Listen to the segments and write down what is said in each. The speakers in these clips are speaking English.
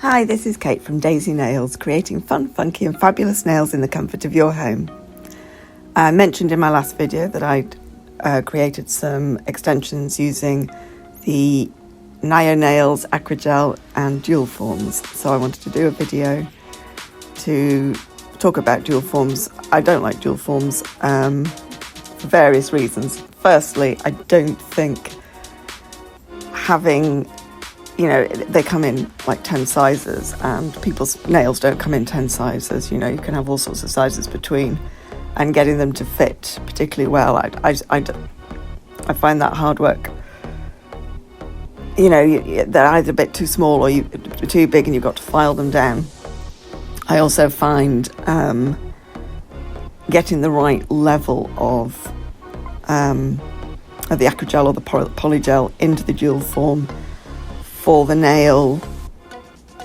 Hi, this is Kate from Daisy Nails, creating fun, funky and fabulous nails in the comfort of your home. I mentioned in my last video that I'd created some extensions using the Niao Nails Acrygel and dual forms. So I wanted to do a video to talk about dual forms. I don't like dual forms for various reasons. Firstly, I don't think having, they come in like 10 sizes and people's nails don't come in 10 sizes. You can have all sorts of sizes between, and getting them to fit particularly well, I find that hard work. They're either a bit too small or too big and you've got to file them down. I also find getting the right level of the acrygel or the polygel into the dual form for the nail,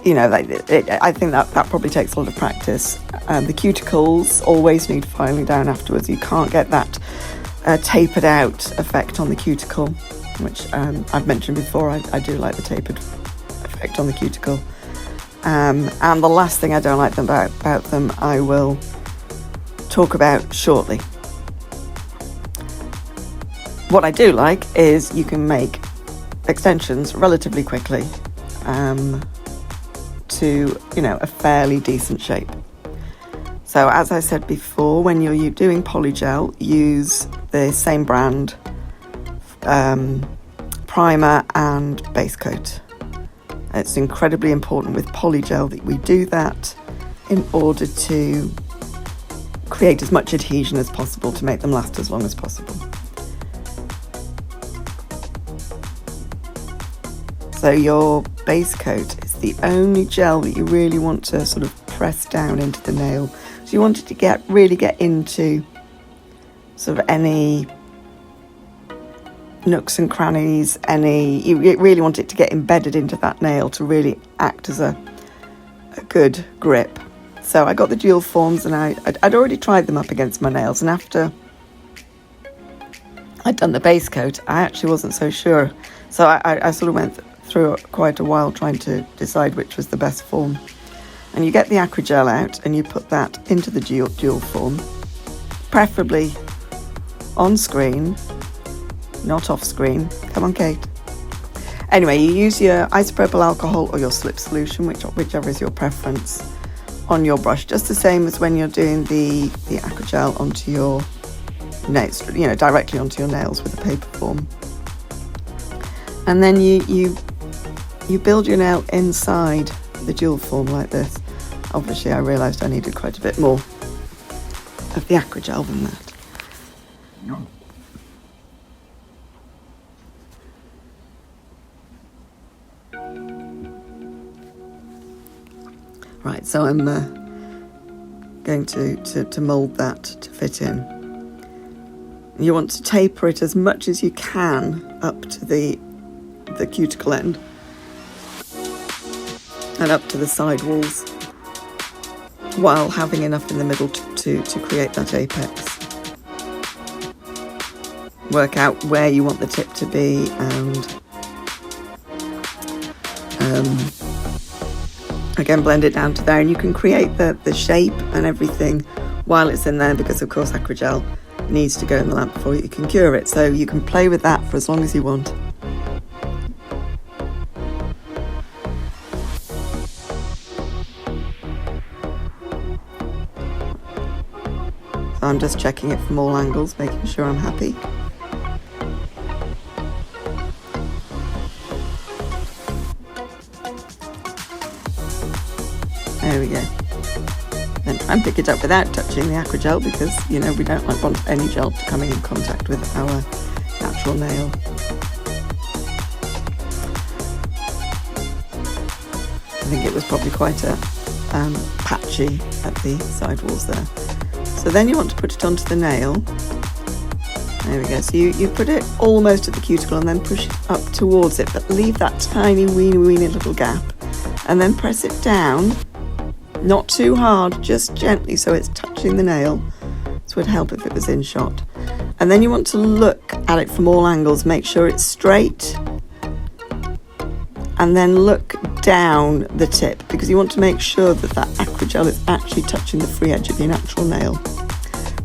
I think that probably takes a lot of practice. The cuticles always need filing down afterwards. You can't get that tapered out effect on the cuticle, which I've mentioned before. I do like the tapered effect on the cuticle. And the last thing I don't like about them, I will talk about shortly. What I do like is you can make extensions relatively quickly to a fairly decent shape. So as I said before, when you're doing polygel, use the same brand primer and base coat. It's incredibly important with polygel that we do that in order to create as much adhesion as possible to make them last as long as possible. So your base coat is the only gel that you really want to sort of press down into the nail. So you want it to really get into sort of any nooks and crannies, you really want it to get embedded into that nail to really act as a good grip. So I got the dual forms and I'd already tried them up against my nails, and after I'd done the base coat, I actually wasn't so sure. So I sort of went through quite a while trying to decide which was the best form. And you get the acrygel out and you put that into the dual form, preferably on screen, not off screen. Come on, Kate. Anyway, you use your isopropyl alcohol or your slip solution, whichever is your preference, on your brush, just the same as when you're doing the acrygel onto your nails, directly onto your nails with a paper form. And then you build your nail inside the dual form like this. Obviously, I realised I needed quite a bit more of the acrygel than that. No. Right, so I'm going to mould that to fit in. You want to taper it as much as you can up to the cuticle end and up to the side walls, while having enough in the middle to create that apex. Work out where you want the tip to be and again blend it down to there, and you can create the shape and everything while it's in there, because of course acrygel needs to go in the lamp before you can cure it, so you can play with that for as long as you want. So I'm just checking it from all angles, making sure I'm happy. There we go. Then try and pick it up without touching the acrygel, because we don't want any gel coming in contact with our natural nail. I think it was probably quite patchy at the side walls there. So then you want to put it onto the nail. There we go. So you put it almost at the cuticle and then push it up towards it, but leave that tiny weeny little gap, and then press it down. Not too hard, just gently, so it's touching the nail. This would help if it was in shot. And then you want to look at it from all angles, make sure it's straight, and then look down the tip, because you want to make sure that that Acrygel is actually touching the free edge of your natural nail.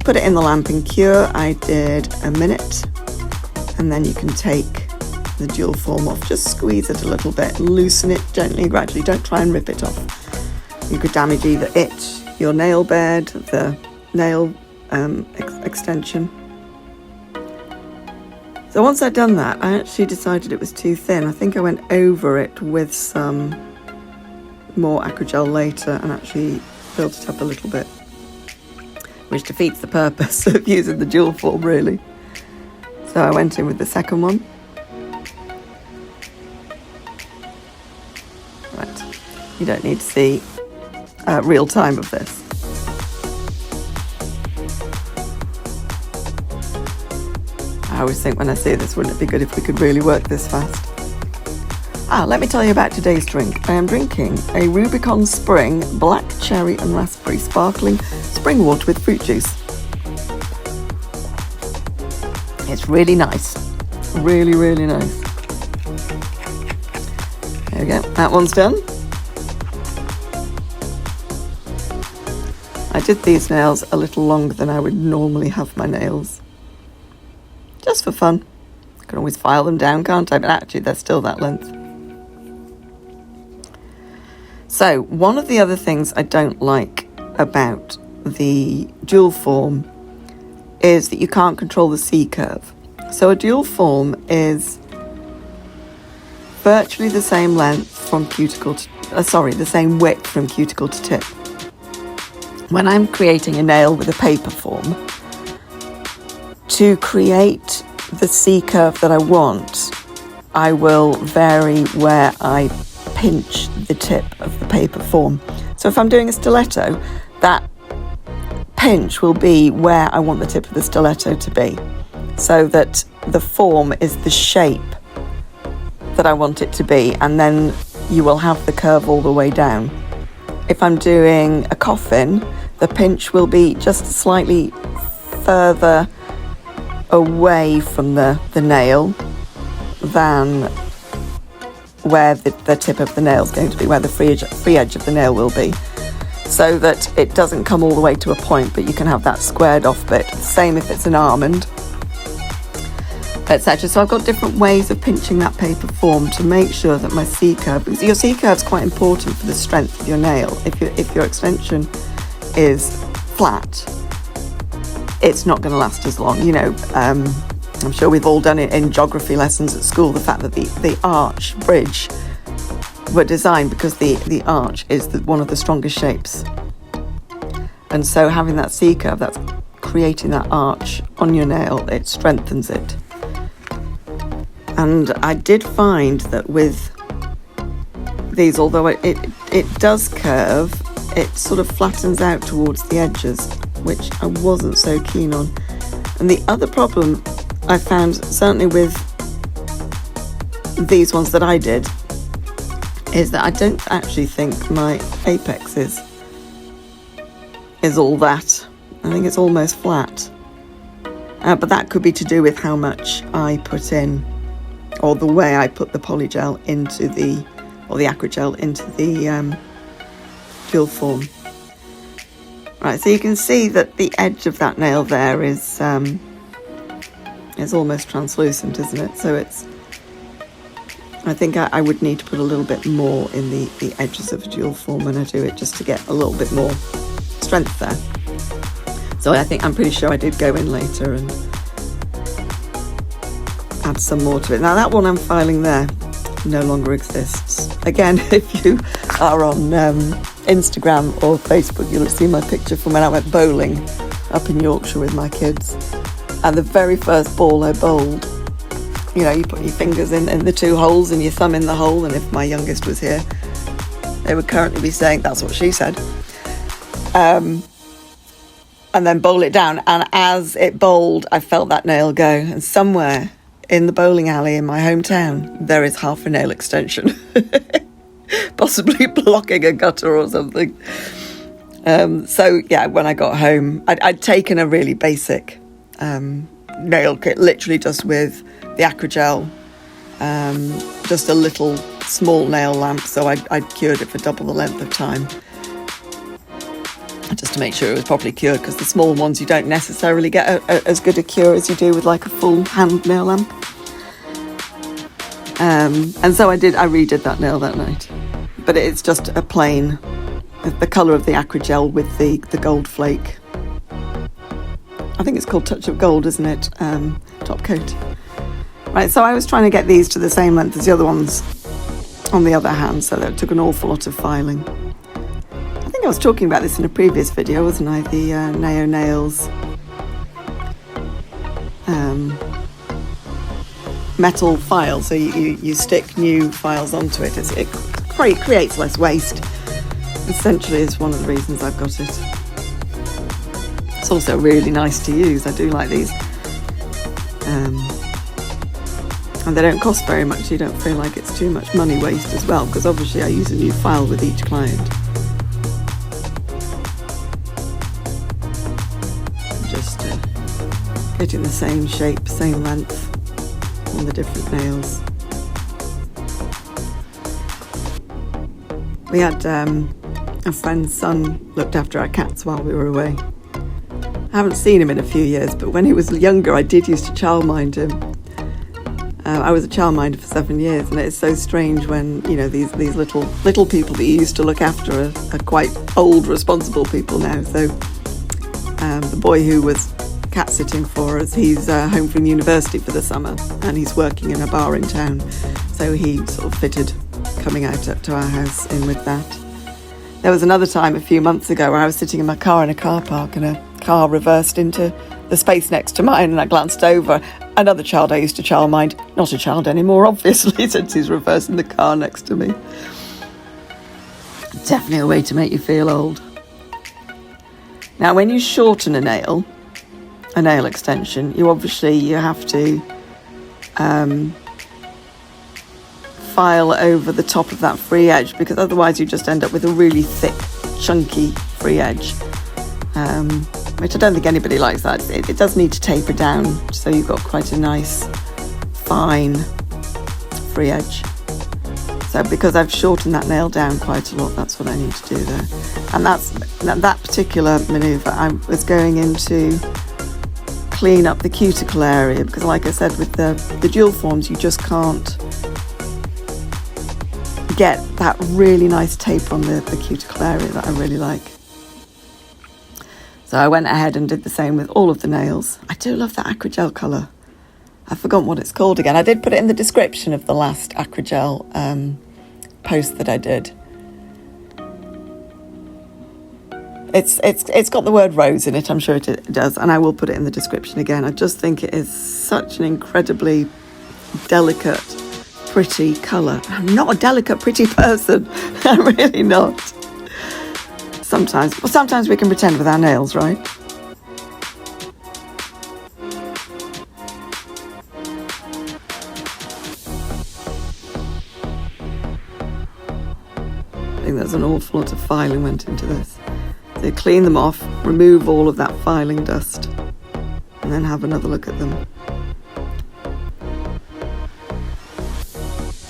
Put it in the lamp and cure. I did a minute, and then you can take the dual form off. Just squeeze it a little bit, loosen it gently and gradually. Don't try and rip it off. You could damage either it, your nail bed, the nail extension. So once I'd done that, I actually decided it was too thin. I think I went over it with some more Acrygel later and actually built it up a little bit, which defeats the purpose of using the dual form, really. So I went in with the second one. Right, you don't need to see real time of this. I always think when I say this, wouldn't it be good if we could really work this fast? Let me tell you about today's drink. I am drinking a Rubicon Spring Black Cherry and Raspberry Sparkling Spring Water with fruit juice. It's really nice. Really, really nice. There we go. That one's done. I did these nails a little longer than I would normally have my nails. Just for fun. I can always file them down, can't I? But actually, they're still that length. So, one of the other things I don't like about the dual form is that you can't control the C curve. So a dual form is virtually the same length from cuticle to, the same width from cuticle to tip. When I'm creating a nail with a paper form, to create the C curve that I want, I will vary where I pinch the tip of the paper form. So if I'm doing a stiletto, that pinch will be where I want the tip of the stiletto to be, so that the form is the shape that I want it to be, and then you will have the curve all the way down. If I'm doing a coffin, the pinch will be just slightly further away from the nail than where the tip of the nail is going to be, where the free edge of the nail will be, so that it doesn't come all the way to a point, but you can have that squared off bit. Same if it's an almond, etc. So I've got different ways of pinching that paper form to make sure that my C curve, because your C curve is quite important for the strength of your nail. If your extension is flat, it's not going to last as long. You know, I'm sure we've all done it in geography lessons at school, the fact that the arch bridge were designed because the arch is one of the strongest shapes. And so having that C curve, that's creating that arch on your nail, it strengthens it. And I did find that with these, although it does curve, it sort of flattens out towards the edges, which I wasn't so keen on. And the other problem I found, certainly with these ones that I did, is that I don't actually think my apex is all that. I think it's almost flat. But that could be to do with how much I put in, or the way I put the polygel into the Acrygel into the dual form. Right, so you can see that the edge of that nail there is almost translucent, isn't it? So I think I would need to put a little bit more in the edges of a dual form when I do it, just to get a little bit more strength there. So I'm pretty sure I did go in later and add some more to it. Now that one I'm filing there no longer exists. Again, if you are on Instagram or Facebook, you'll have seen my picture from when I went bowling up in Yorkshire with my kids. And the very first ball I bowled, you know, you put your fingers in the two holes and your thumb in the hole, and if my youngest was here, they would currently be saying, that's what she said. And then bowl it down, and as it bowled, I felt that nail go, and somewhere in the bowling alley in my hometown, there is half a nail extension, possibly blocking a gutter or something. So yeah, when I got home, I'd taken a really basic nail kit, literally just with the Acrygel, just a little small nail lamp, so I'd cured it for double the length of time, just to make sure it was properly cured, because the small ones you don't necessarily get as good a cure as you do with like a full hand nail lamp. And so I redid that nail that night, but it's just a plain, the colour of the Acrygel with the gold flake. I think it's called Touch of Gold, isn't it? Top coat. Right, so I was trying to get these to the same length as the other ones on the other hand, so that took an awful lot of filing. I think I was talking about this in a previous video, wasn't I? The Niao Nails metal file, so you stick new files onto it. It creates less waste, essentially, is one of the reasons I've got it. It's also really nice to use. I do like these. And they don't cost very much. You don't feel like it's too much money waste as well, because obviously I use a new file with each client. Just getting the same shape, same length on the different nails. We had a friend's son looked after our cats while we were away. I haven't seen him in a few years, but when he was younger I did used to childmind him. I was a childminder for 7 years, and it's so strange when, you know, these little people that you used to look after are quite old, responsible people now. So the boy who was cat sitting for us, he's home from university for the summer, and he's working in a bar in town. So he sort of fitted coming out to our house in with that. There was another time a few months ago where I was sitting in my car in a car park, and a car reversed into the space next to mine, and I glanced over. Another child I used to childmind, not a child anymore, obviously, since he's reversing the car next to me. Definitely a way to make you feel old. Now, when you shorten a nail extension, you have to file over the top of that free edge, because otherwise you just end up with a really thick, chunky free edge. Which I don't think anybody likes that. It does need to taper down, so you've got quite a nice, fine free edge. So because I've shortened that nail down quite a lot, that's what I need to do there. And that particular manoeuvre, I was going in to clean up the cuticle area, because like I said, with the dual forms, you just can't get that really nice tape on the cuticle area that I really like. So I went ahead and did the same with all of the nails. I do love that Acrygel colour. I've forgotten what it's called again. I did put it in the description of the last Acrygel post that I did. It's got the word rose in it, I'm sure it does, and I will put it in the description again. I just think it is such an incredibly delicate, pretty colour. I'm not a delicate, pretty person. I'm really not. Sometimes we can pretend with our nails, right? I think there's an awful lot of filing went into this. So clean them off, remove all of that filing dust, and then have another look at them.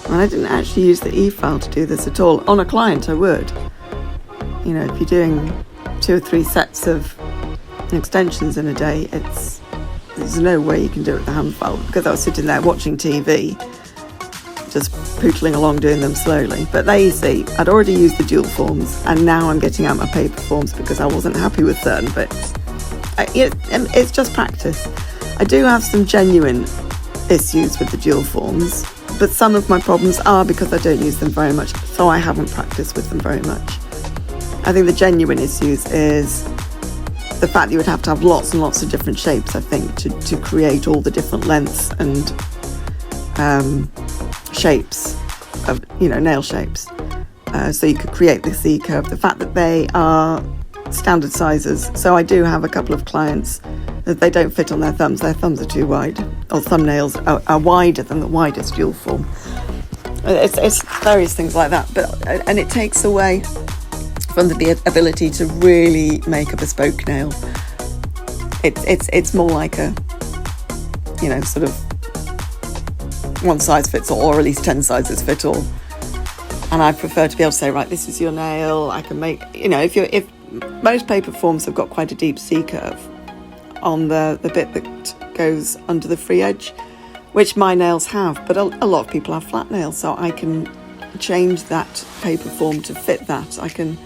And I didn't actually use the e-file to do this at all. On a client I would. You know, if you're doing 2 or 3 sets of extensions in a day, there's no way you can do it with the hand file, because I was sitting there watching TV, just pootling along doing them slowly. But there you see, I'd already used the dual forms, and now I'm getting out my paper forms because I wasn't happy with certain bits. It's just practice. I do have some genuine issues with the dual forms, but some of my problems are because I don't use them very much, so I haven't practiced with them very much. I think the genuine issues is the fact that you would have to have lots and lots of different shapes, I think, to create all the different lengths and shapes of, nail shapes. So you could create the C curve. The fact that they are standard sizes. So I do have a couple of clients that they don't fit on their thumbs. Their thumbs are too wide, or thumbnails are wider than the widest dual form. It's various things like that. And it takes away from the ability to really make a bespoke nail. It's more like a, sort of one size fits all, or at least 10 sizes fit all. And I prefer to be able to say, right, this is your nail. I can make, if most paper forms have got quite a deep C curve on the bit that goes under the free edge, which my nails have, but a lot of people have flat nails, so I can change that paper form to fit that. I can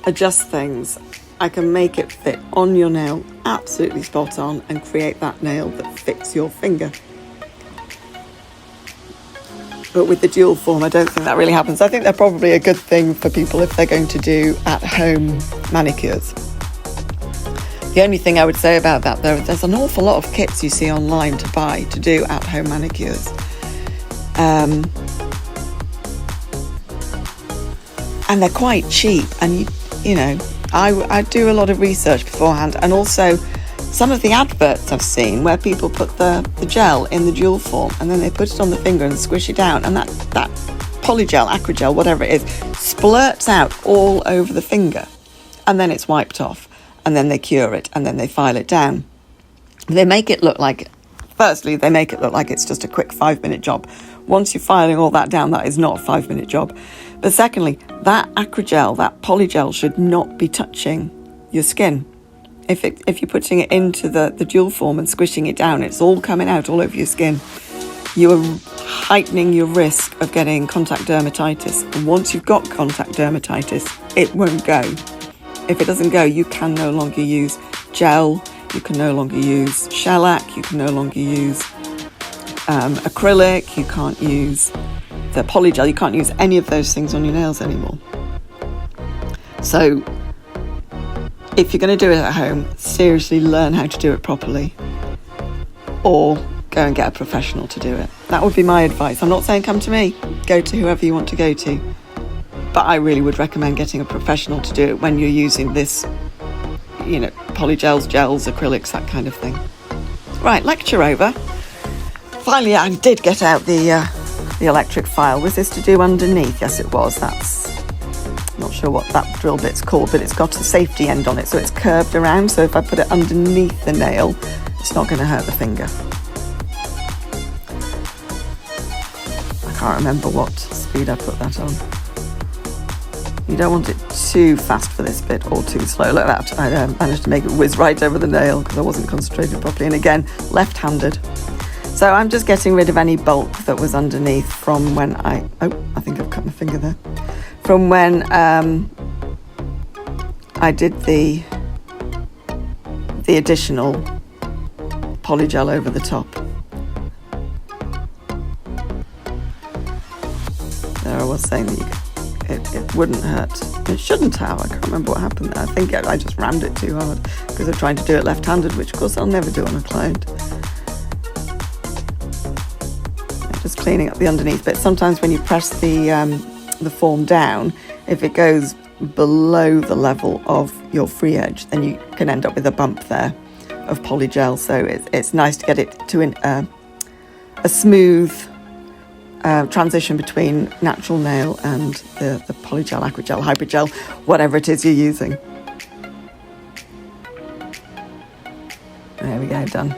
adjust things. I can make it fit on your nail absolutely spot on and create that nail that fits your finger. But with the dual form, I don't think that really happens. I think they're probably a good thing for people if they're going to do at-home manicures. The only thing I would say about that, though, there's an awful lot of kits you see online to buy to do at-home manicures. And they're quite cheap. And, I do a lot of research beforehand. And also, some of the adverts I've seen where people put the gel in the dual form and then they put it on the finger and squish it down, and that polygel, acrygel, whatever it is, splurts out all over the finger, and then it's wiped off, and then they cure it, and then they file it down. They make it look like, firstly, they make it look like it's just a quick 5-minute job. Once you're filing all that down, that is not a 5-minute job. But secondly, that acrygel, that polygel, should not be touching your skin. If you're putting it into the dual form and squishing it down, it's all coming out all over your skin. You are heightening your risk of getting contact dermatitis. And once you've got contact dermatitis, it won't go. If it doesn't go, you can no longer use gel, you can no longer use shellac, you can no longer use acrylic, you can't use the polygel, you can't use any of those things on your nails anymore. So if you're going to do it at home, seriously learn how to do it properly, or go and get a professional to do it. That would be my advice. I'm not saying come to me, go to whoever you want to go to, but I really would recommend getting a professional to do it when you're using this, polygels, gels, acrylics, that kind of thing. Right, lecture over. Finally, I did get out the electric file. Was this to do underneath? Yes, it was. Not sure what that drill bit's called, but it's got a safety end on it, so it's curved around, so if I put it underneath the nail, it's not going to hurt the finger. I can't remember what speed I put that on. You don't want it too fast for this bit or too slow. Like that, I managed to make it whiz right over the nail because I wasn't concentrated properly, and again, left-handed. So I'm just getting rid of any bulk that was underneath from when I think I've cut my finger there. From when I did the additional polygel over the top. There I was saying that it wouldn't hurt. It shouldn't have. I can't remember what happened there. I think I just rammed it too hard because I'm trying to do it left-handed, which of course I'll never do on a client. Just cleaning up the underneath bit. Sometimes when you press the form down, if it goes below the level of your free edge, then you can end up with a bump there of polygel. So it's nice to get it to a smooth transition between natural nail and the polygel, acrygel, hydrogel, whatever it is you're using. There we go, done.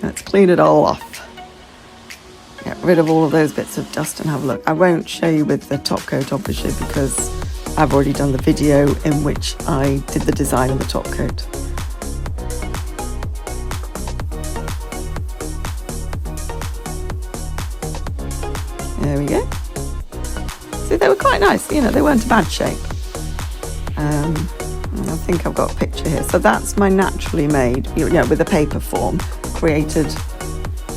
Let's clean it all off. Get rid of all of those bits of dust and have a look. I won't show you with the top coat, obviously, because I've already done the video in which I did the design of the top coat. There we go. See, they were quite nice, they weren't a bad shape. I think I've got a picture here. So that's my naturally made, with a paper form, created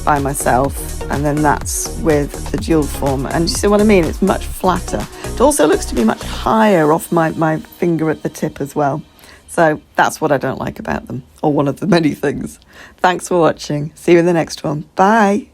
by myself, and then that's with the dual form, and you see what I mean, it's much flatter. It also looks to be much higher off my finger at the tip as well, so that's what I don't like about them, or one of the many things. Thanks for watching. See you in the next one. Bye.